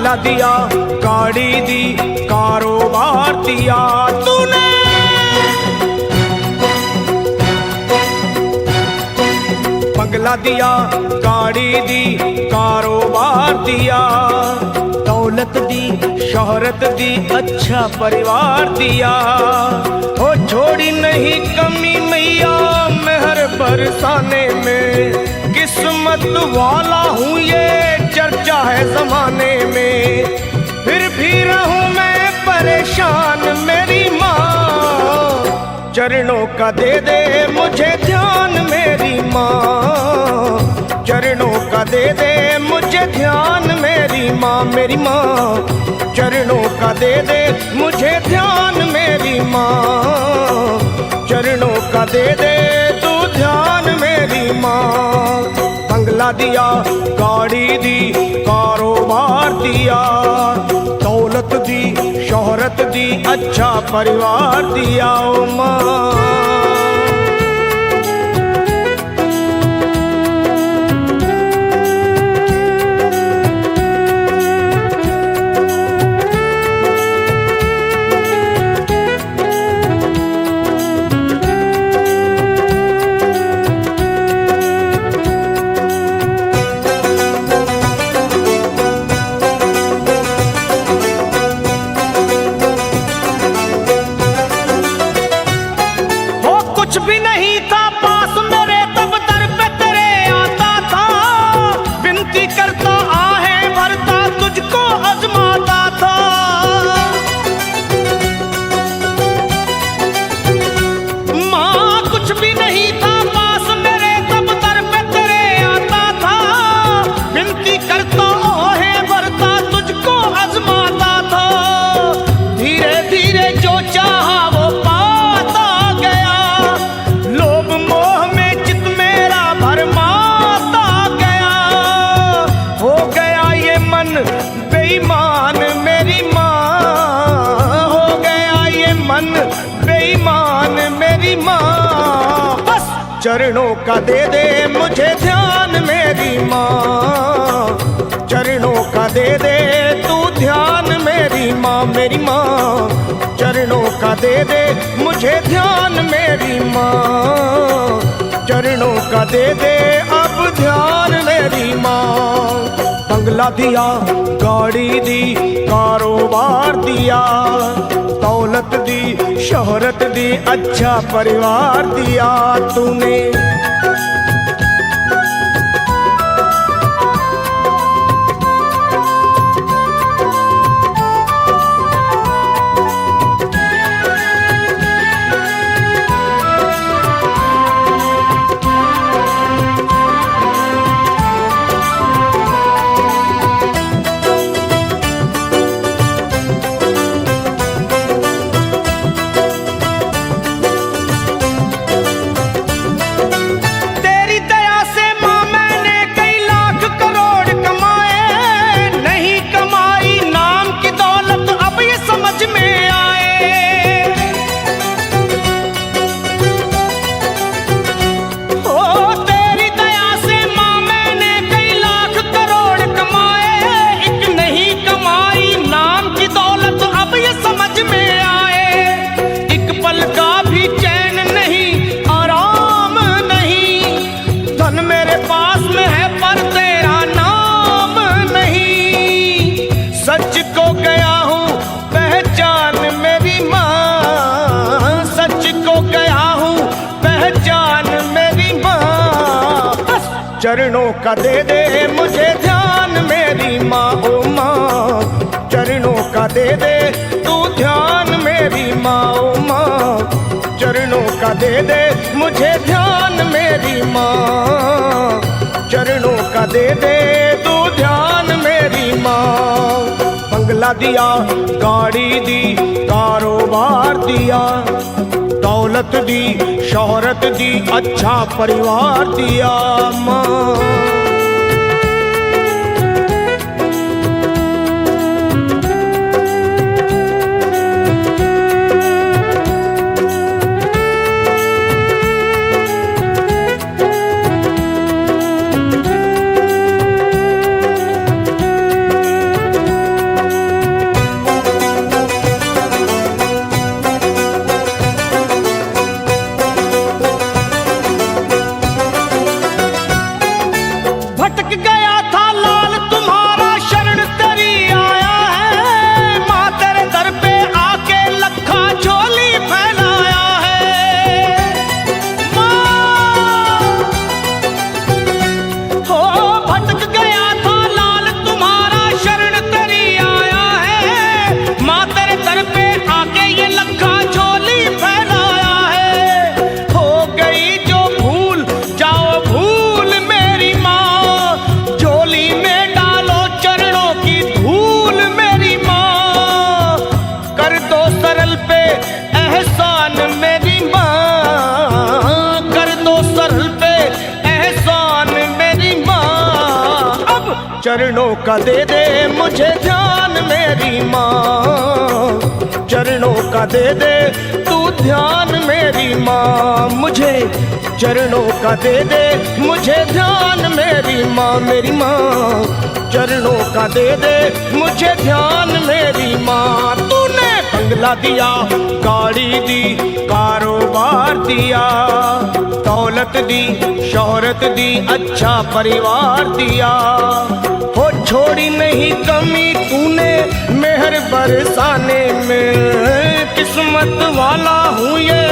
बंगला दिया, गाड़ी दी, कारोबार दिया तूने। बंगला दिया, गाड़ी दी, कारोबार दिया, दौलत दी, शोहरत दी, अच्छा परिवार दिया। हो छोड़ी नहीं कमी मैया मेहर बरसाने में, किस्मत वाला हूँ ये चर्चा है जमाने में। फिर भी रहूं मैं परेशान मेरी माँ, चरणों का दे दे मुझे ध्यान मेरी माँ, चरणों का दे दे मुझे ध्यान मेरी माँ। मेरी माँ चरणों का दे दे मुझे ध्यान मेरी माँ, चरणों का दे दे तू ध्यान मेरी माँ। बंगला दिया, गाड़ी दी, कारोबार दिया, दौलत दी, शोहरत दी, अच्छा परिवार दिया ओ माँ। कुछ भी नहीं था पास मेरे तब दर पे तेरे आता था, विनती करता आहें भरता तुझको आजमाता था। माँ कुछ भी नहीं था पास मेरे तब दर पे तेरे आता था, विनती करता आहें भरता तुझको आजमाता था। धीरे धीरे जो चाहा वो बेईमान मेरी माँ, हो गया ये मन बेईमान मेरी माँ। बस चरणों का दे दे मुझे ध्यान मेरी माँ, चरणों का दे दे तू ध्यान मेरी माँ। मेरी माँ चरणों का दे दे मुझे ध्यान मेरी माँ, चरणों का दे दे अब ध्यान मेरी माँ। बंगला दिया, गाड़ी दी, कारोबार दिया, दौलत दी, शोहरत दी, अच्छा परिवार दिया तूने। सच को गया हूँ पहचान मेरी माँ, सच को गया हूँ पहचान मेरी माँ। बस चरणों का दे दे मुझे ध्यान मेरी माँ, ओ माँ चरणों का दे दे तू ध्यान मेरी माँ, ओ माँ चरणों का दे दे मुझे ध्यान मेरी माँ, चरणों का दे दे तू ध्यान मेरी माँ। बंगला दिया, गाड़ी दी, कारोबार दिया, दौलत दी, शोहरत दी, अच्छा परिवार दिया माँ। सरल पे एहसान मेरी माँ, कर दो सरल पे एहसान मेरी माँ। अब चरणों का दे दे मुझे ध्यान मेरी माँ, चरणों का दे दे तू ध्यान मेरी माँ। मुझे चरणों का दे दे मुझे ध्यान मेरी माँ, मेरी माँ। चरणों का दे दे मुझे ध्यान मेरी माँ। तूने बंगला दिया, गाड़ी दी, कारोबार दिया, दौलत दी, शोहरत दी, अच्छा परिवार दिया। हो छोड़ी नहीं कमी तूने मेहर बरसाने में, किस्मत वाला हूँ ये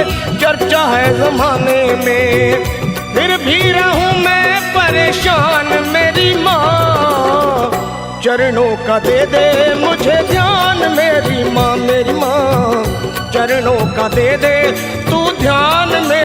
चर्चा है जमाने में। फिर भी रहूं मैं परेशान मेरी माँ, चरणों का दे दे मुझे ध्यान मेरी माँ, मेरी माँ। चरणों का दे दे